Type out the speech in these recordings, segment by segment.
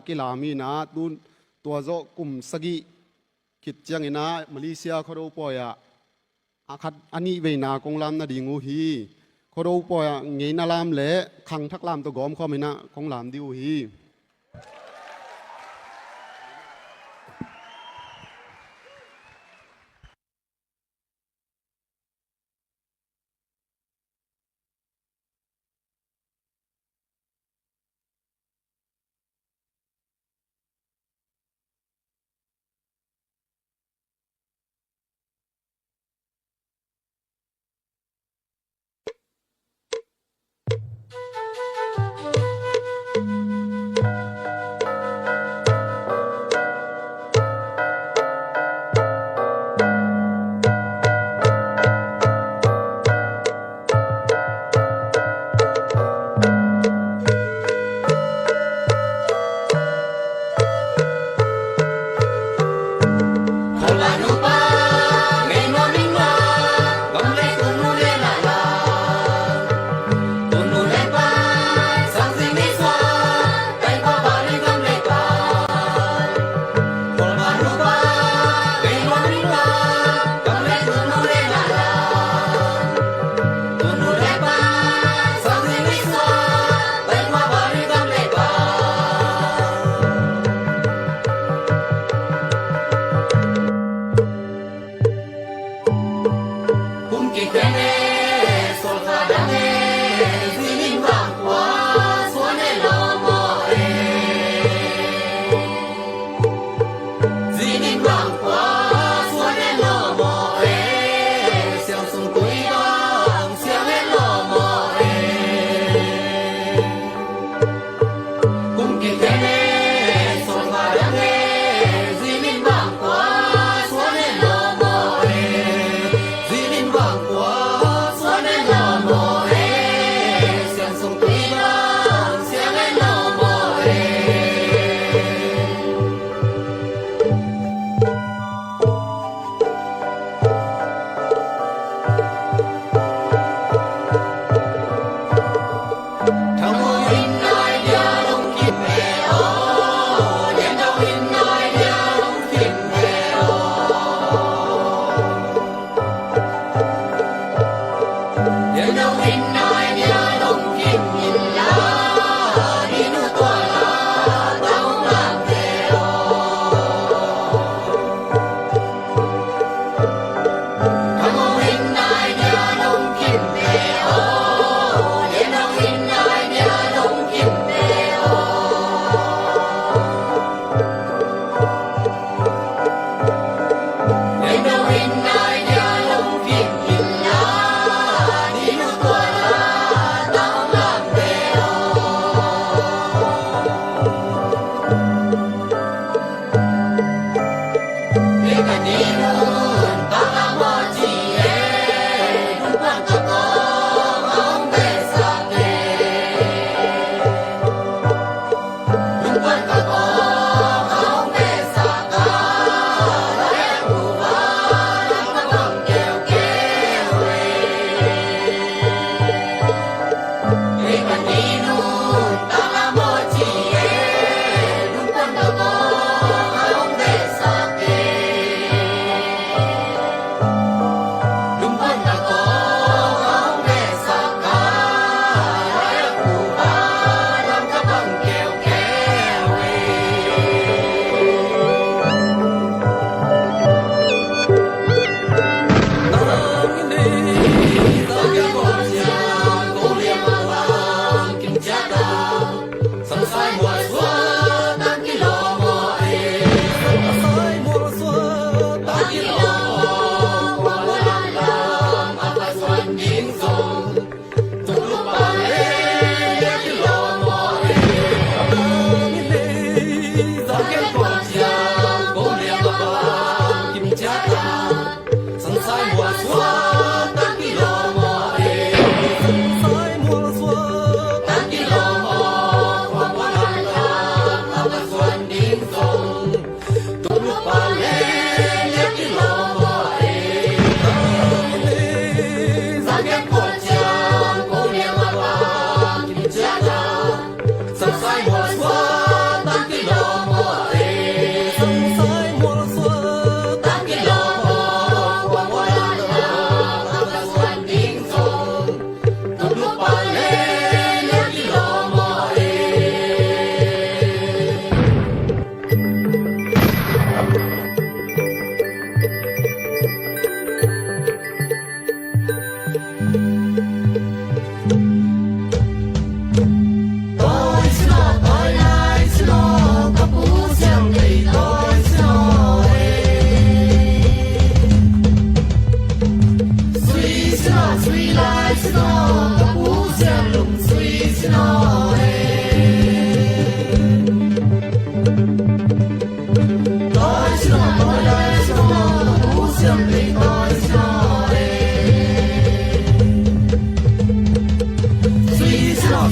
ki lami na tun tua zo kum sagi kit chang ina Malaysia khoro poya akhat ani ve na kong lam na dingu hi khoro poya ngei na lam le khang thak lam to gom khomina kong lam diu hi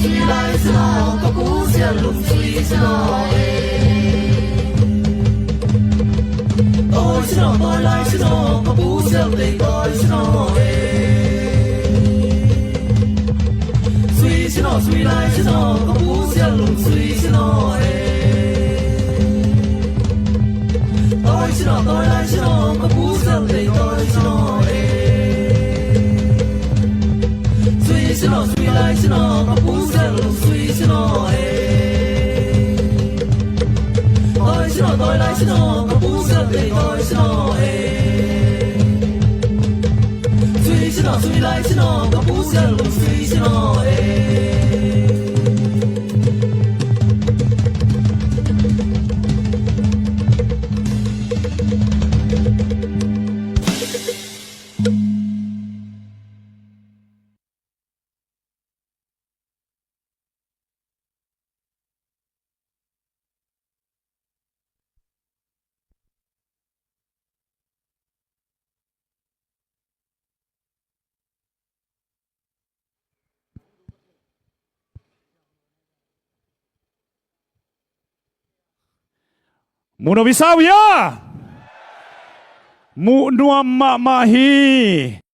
suy lai xin nó có cú xiên lùng suy xin nó tôi xin nó tôi lai xin nó có cú xiên tình tôi xin nó suy xin nó suy lai xin nó có cú xiên lùng suy xin nó tôi xin nó tôi lai xin nó có cú xiên tình tôi xin nó xin nó suy lai xin nó có cú xiên lùng suy xin nó tôi xin nó tôi lai xin nó có cú xiên tình tôi xin nó xin nó suy lai xin nó có cú xiên lùng suy xin nó Muna bisaw ya. Mu nuam ma mahi.